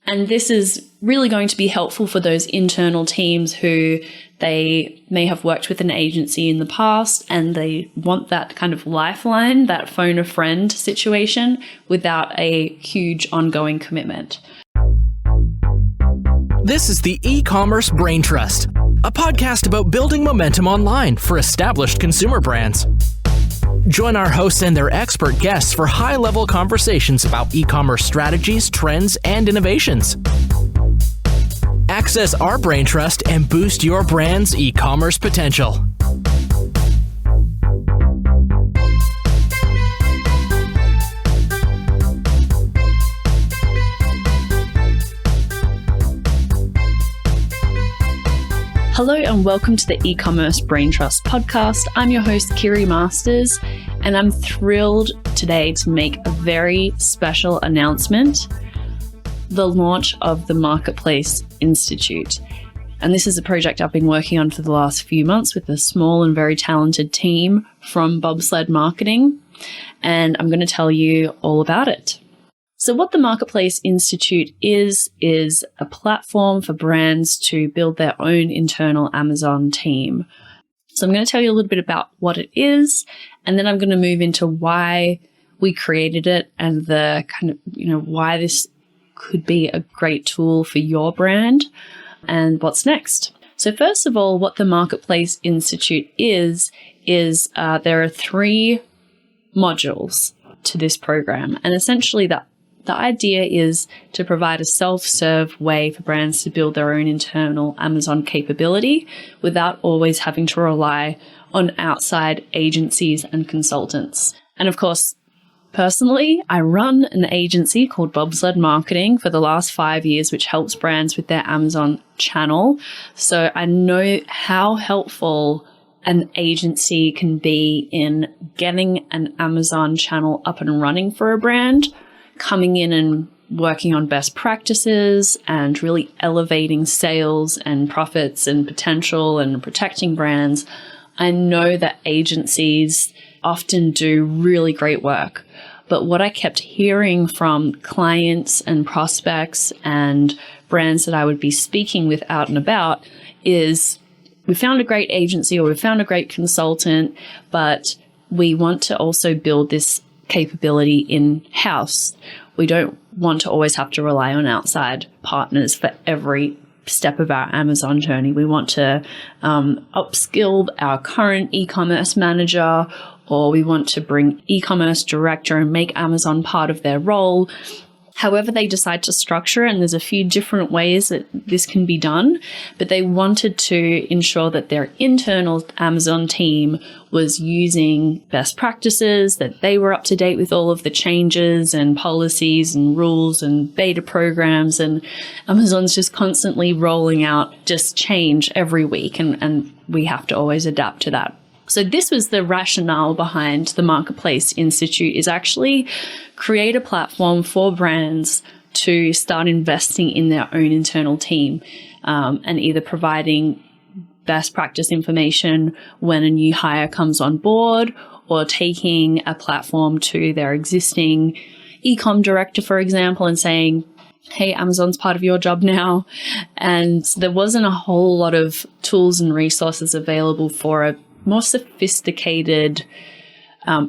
And this is really going to be helpful for those internal teams who they may have worked with an agency in the past and they want that kind of lifeline, that phone a friend situation without a huge ongoing commitment. This is the Ecommerce Braintrust, a podcast about building momentum online for established consumer brands. Join our hosts and their expert guests for high-level conversations about e-commerce strategies, trends, and innovations. Access our Braintrust and boost your brand's e-commerce potential. Hello and welcome to the Ecommerce Braintrust podcast. I'm your host, Kiri Masters, and I'm thrilled today to make a very special announcement, the launch of the Marketplace Institute. And this is a project I've been working on for the last few months with a small and very talented team from Bobsled Marketing, and I'm going to tell you all about it. So what the Marketplace Institute is a platform for brands to build their own internal Amazon team. So I'm going to tell you a little bit about what it is, and then I'm going to move into why we created it and the kind of, why this could be a great tool for your brand and what's next. So first of all, what the Marketplace Institute is there are 3 modules to this program, and essentially the idea is to provide a self-serve way for brands to build their own internal Amazon capability without always having to rely on outside agencies and consultants. And of course, personally, I run an agency called Bobsled Marketing for the last 5 years, which helps brands with their Amazon channel. So I know how helpful an agency can be in getting an Amazon channel up and running for a brand, coming in and working on best practices and really elevating sales and profits and potential and protecting brands. I know that agencies often do really great work, but what I kept hearing from clients and prospects and brands that I would be speaking with out and about is, we found a great agency or we found a great consultant, but we want to also build this capability in-house. We don't want to always have to rely on outside partners for every step of our Amazon journey. We want to upskill our current e-commerce manager, or we want to bring e-commerce director and make Amazon part of their role. However they decide to structure it, and there's a few different ways that this can be done, but they wanted to ensure that their internal Amazon team was using best practices, that they were up to date with all of the changes and policies and rules and beta programs, and Amazon's just constantly rolling out just change every week, and we have to always adapt to that. So this was the rationale behind the Marketplace Institute, is actually create a platform for brands to start investing in their own internal team, and either providing best practice information when a new hire comes on board, or taking a platform to their existing e-com director, for example, and saying, hey, Amazon's part of your job now. And there wasn't a whole lot of tools and resources available for a more sophisticated,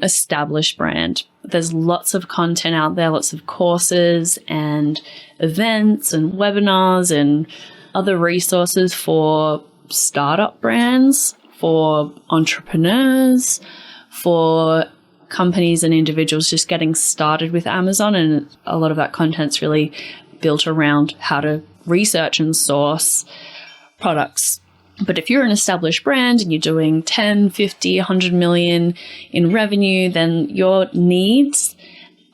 established brand. There's lots of content out there, lots of courses and events and webinars and other resources for startup brands, for entrepreneurs, for companies and individuals just getting started with Amazon. And a lot of that content's really built around how to research and source products. But if you're an established brand and you're doing 10, 50, 100 million in revenue, then your needs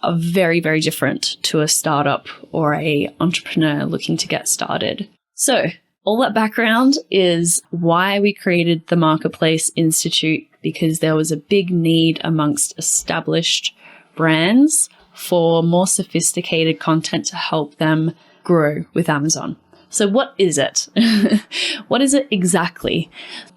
are very, very different to a startup or a entrepreneur looking to get started. So all that background is why we created the Marketplace Institute, because there was a big need amongst established brands for more sophisticated content to help them grow with Amazon. So what is it? What is it exactly?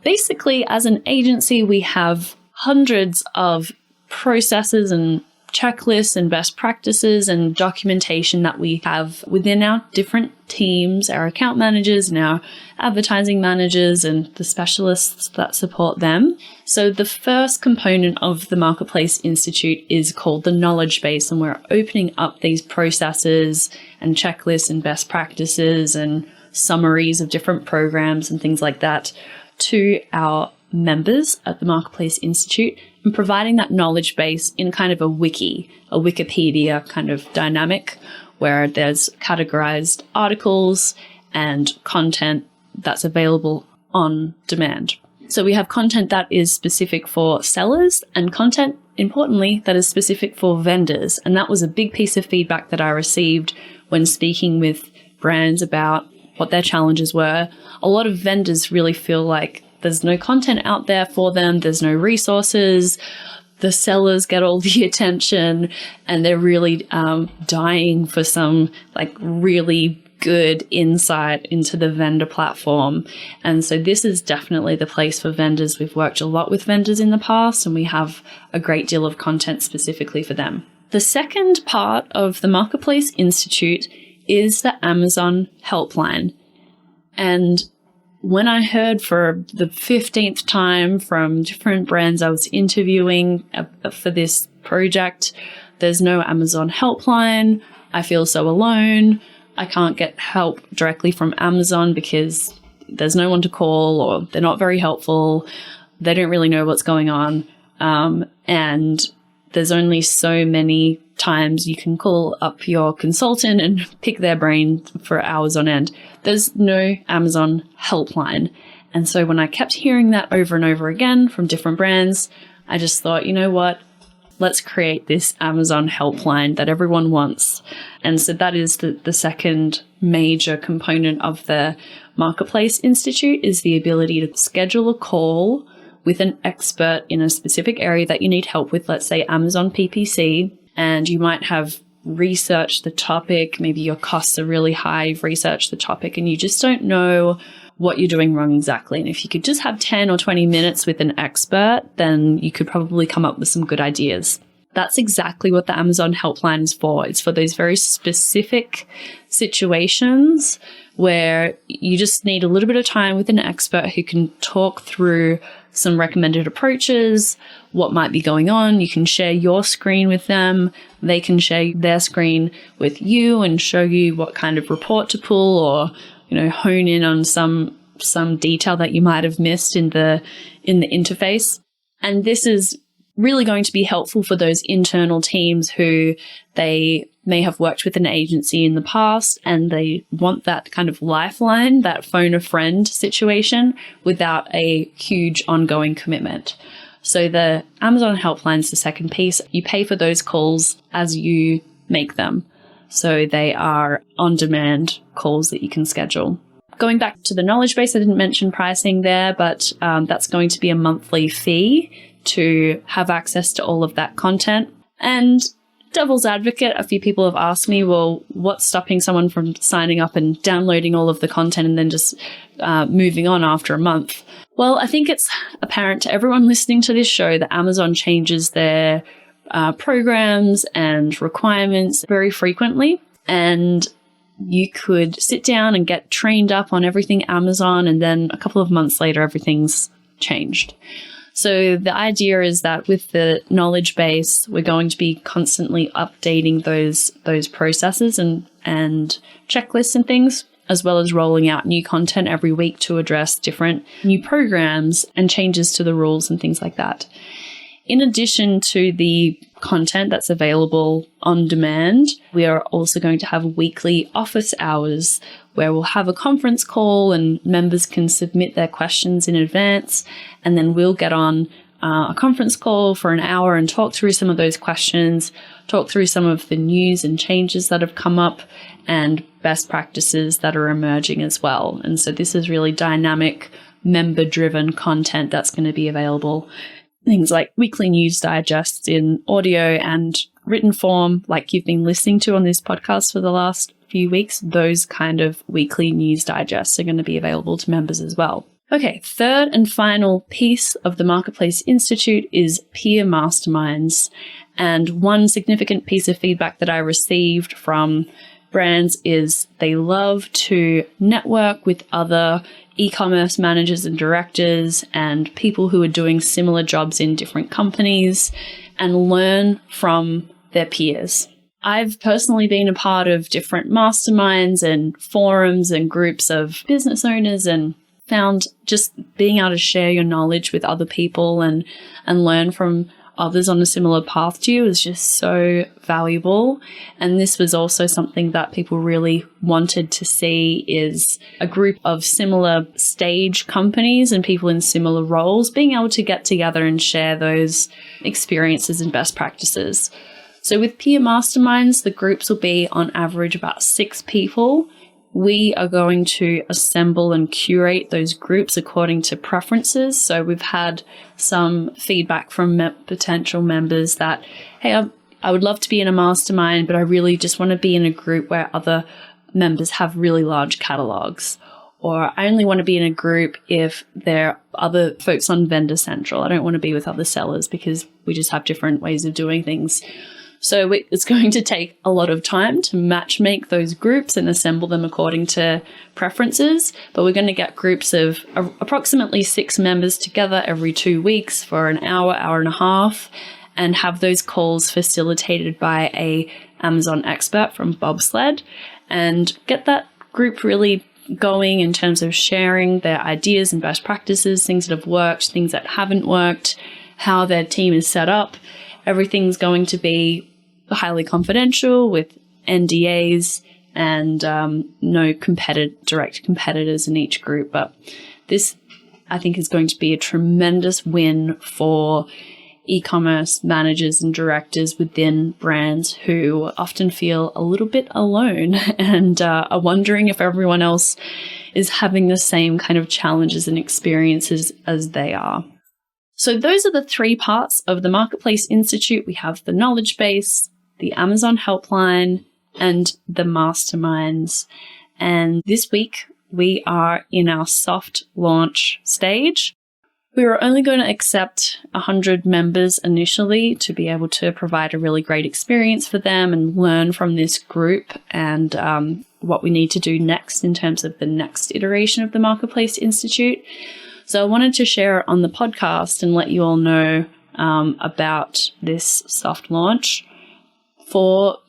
Basically, as an agency, we have hundreds of processes and checklists and best practices and documentation that we have within our different teams, our account managers and our advertising managers and the specialists that support them. So the first component of the Marketplace Institute is called the knowledge base, and we're opening up these processes and checklists and best practices and summaries of different programs and things like that to our members at the Marketplace Institute, and providing that knowledge base in kind of a Wikipedia kind of dynamic, where there's categorized articles and content that's available on demand. So we have content that is specific for sellers and content, importantly, that is specific for vendors. And that was a big piece of feedback that I received when speaking with brands about what their challenges were. A lot of vendors really feel like there's no content out there for them. There's no resources. The sellers get all the attention, and they're really dying for some like really good insight into the vendor platform. And so this is definitely the place for vendors. We've worked a lot with vendors in the past, and we have a great deal of content specifically for them. The second part of the Marketplace Institute is the Amazon Helpline. And when I heard for the 15th time from different brands I was interviewing for this project, there's no Amazon Helpline, I feel so alone, I can't get help directly from Amazon because there's no one to call, or they're not very helpful, they don't really know what's going on, and there's only so many times you can call up your consultant and pick their brain for hours on end. There's no Amazon Helpline. And so when I kept hearing that over and over again from different brands, I just thought, you know what? Let's create this Amazon Helpline that everyone wants. And so that is the second major component of the Marketplace Institute, is the ability to schedule a call with an expert in a specific area that you need help with, let's say Amazon PPC, and you might have researched the topic, maybe your costs are really high, you've researched the topic and you just don't know what you're doing wrong exactly. And if you could just have 10 or 20 minutes with an expert, then you could probably come up with some good ideas. That's exactly what the Amazon Helpline is for. It's for those very specific situations where you just need a little bit of time with an expert who can talk through some recommended approaches, what might be going on. You can share your screen with them. They can share their screen with you and show you what kind of report to pull, or, hone in on some detail that you might have missed in the interface. And this is really going to be helpful for those internal teams who they may have worked with an agency in the past and they want that kind of lifeline, that phone a friend situation without a huge ongoing commitment. So the Amazon Helpline is the second piece. You pay for those calls as you make them. So they are on-demand calls that you can schedule. Going back to the knowledge base, I didn't mention pricing there, but that's going to be a monthly fee to have access to all of that content. And devil's advocate, a few people have asked me, well, what's stopping someone from signing up and downloading all of the content and then just moving on after a month? Well, I think it's apparent to everyone listening to this show that Amazon changes their programs and requirements very frequently. And you could sit down and get trained up on everything Amazon, and then a couple of months later, everything's changed. So the idea is that with the knowledge base, we're going to be constantly updating those processes and checklists and things, as well as rolling out new content every week to address different new programs and changes to the rules and things like that. In addition to the content that's available on demand, we are also going to have weekly office hours where we'll have a conference call and members can submit their questions in advance, and then we'll get on a conference call for an hour and talk through some of those questions, talk through some of the news and changes that have come up and best practices that are emerging as well. And so this is really dynamic, member-driven content that's going to be available. Things like weekly news digests in audio and written form, like you've been listening to on this podcast for the last few weeks. Those kind of weekly news digests are going to be available to members as well. Okay, third and final piece of the Marketplace Institute is peer masterminds. And one significant piece of feedback that I received from brands is they love to network with other e-commerce managers and directors and people who are doing similar jobs in different companies and learn from their peers. I've personally been a part of different masterminds and forums and groups of business owners and found just being able to share your knowledge with other people and learn from others on a similar path to you is just so valuable. And this was also something that people really wanted to see, is a group of similar stage companies and people in similar roles being able to get together and share those experiences and best practices. So with peer masterminds, the groups will be on average about 6 people. We are going to assemble and curate those groups according to preferences. So we've had some feedback from potential members that, hey, I would love to be in a mastermind, but I really just want to be in a group where other members have really large catalogs. Or I only want to be in a group if there are other folks on Vendor Central. I don't want to be with other sellers because we just have different ways of doing things. So it's going to take a lot of time to matchmake those groups and assemble them according to preferences. But we're going to get groups of approximately 6 members together every 2 weeks for an hour, hour and a half, and have those calls facilitated by a Amazon expert from Bobsled, and get that group really going in terms of sharing their ideas and best practices, things that have worked, things that haven't worked, how their team is set up. Everything's going to be highly confidential with NDAs and no direct competitors in each group. But this, I think, is going to be a tremendous win for e-commerce managers and directors within brands who often feel a little bit alone and are wondering if everyone else is having the same kind of challenges and experiences as they are. So those are the 3 parts of the Marketplace Institute. We have the knowledge base, the Amazon Helpline, and the masterminds. And this week we are in our soft launch stage. We were only going to accept 100 members initially to be able to provide a really great experience for them and learn from this group and what we need to do next in terms of the next iteration of the Marketplace Institute. So I wanted to share it on the podcast and let you all know about this soft launch. For,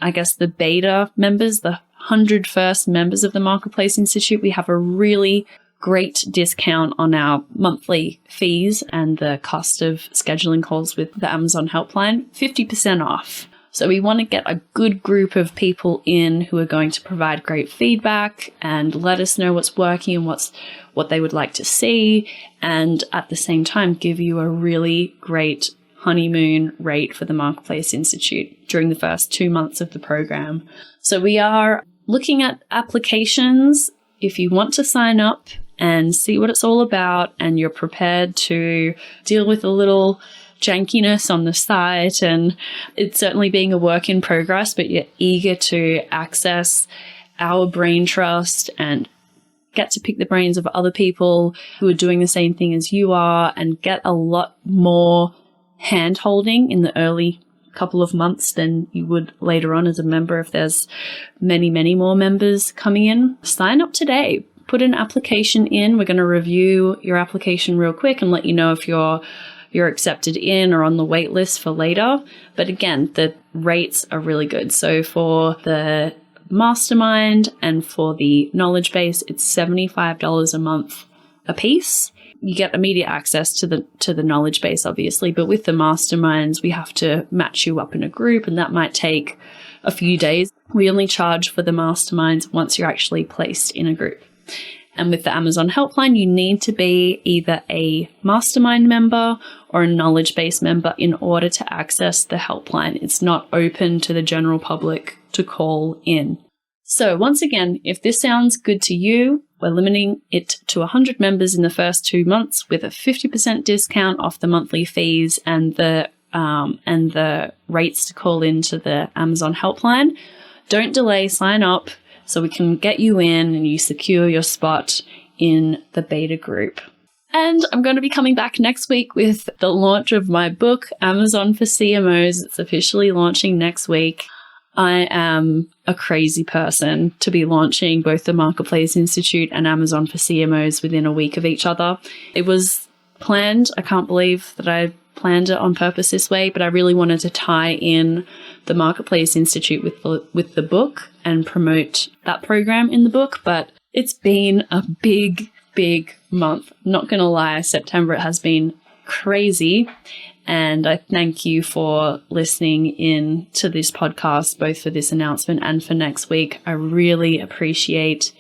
I guess, the beta members, the 100 first members of the Marketplace Institute, we have a really great discount on our monthly fees and the cost of scheduling calls with the Amazon Helpline, 50% off. So we want to get a good group of people in who are going to provide great feedback and let us know what's working and what they would like to see, and at the same time give you a really great honeymoon rate for the Marketplace Institute during the first 2 months of the program. So we are looking at applications. If you want to sign up and see what it's all about and you're prepared to deal with a little jankiness on the site, and it's certainly being a work in progress, but you're eager to access our Braintrust and get to pick the brains of other people who are doing the same thing as you are and get a lot more hand-holding in the early couple of months than you would later on as a member if there's many, many more members coming in. Sign up today. Put an application in. We're going to review your application real quick and let you know if you're accepted in or on the wait list for later. But again, the rates are really good. So for the mastermind and for the knowledge base, it's $75 a month a piece. You get immediate access to the knowledge base, obviously, but with the masterminds, we have to match you up in a group, and that might take a few days. We only charge for the masterminds once you're actually placed in a group. And with the Amazon Helpline, you need to be either a mastermind member or a knowledge base member in order to access the Helpline. It's not open to the general public to call in. So once again, if this sounds good to you, we're limiting it to 100 members in the first 2 months with a 50% discount off the monthly fees and the rates to call into the Amazon Helpline. Don't delay, sign up so we can get you in and you secure your spot in the beta group. And I'm going to be coming back next week with the launch of my book, Amazon for CMOs. It's officially launching next week. I am a crazy person to be launching both the Marketplace Institute and Amazon for CMOs within a week of each other. It was planned. I can't believe that I planned it on purpose this way, but I really wanted to tie in the Marketplace Institute with the book and promote that program in the book. But it's been a big month. Not going to lie, September has been crazy. And I thank you for listening in to this podcast, both for this announcement and for next week. I really appreciate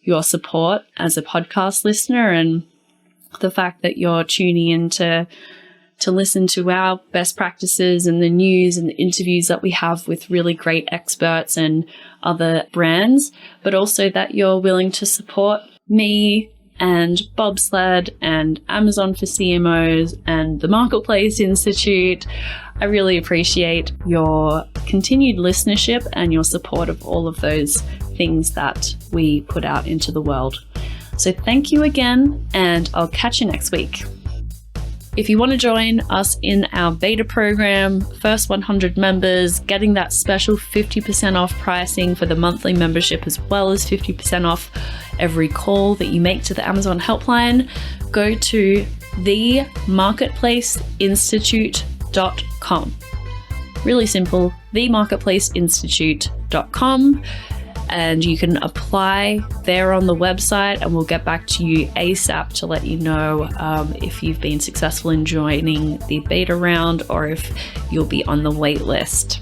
your support as a podcast listener and the fact that you're tuning in to listen to our best practices and the news and the interviews that we have with really great experts and other brands, but also that you're willing to support me and Bobsled and Amazon for CMOs and the Marketplace Institute. I really appreciate your continued listenership and your support of all of those things that we put out into the world. So thank you again, and I'll catch you next week. If you want to join us in our beta program, first 100 members, getting that special 50% off pricing for the monthly membership, as well as 50% off every call that you make to the Amazon Helpline, go to themarketplaceinstitute.com. Really simple, themarketplaceinstitute.com. And you can apply there on the website, and we'll get back to you ASAP to let you know if you've been successful in joining the beta round or if you'll be on the wait list.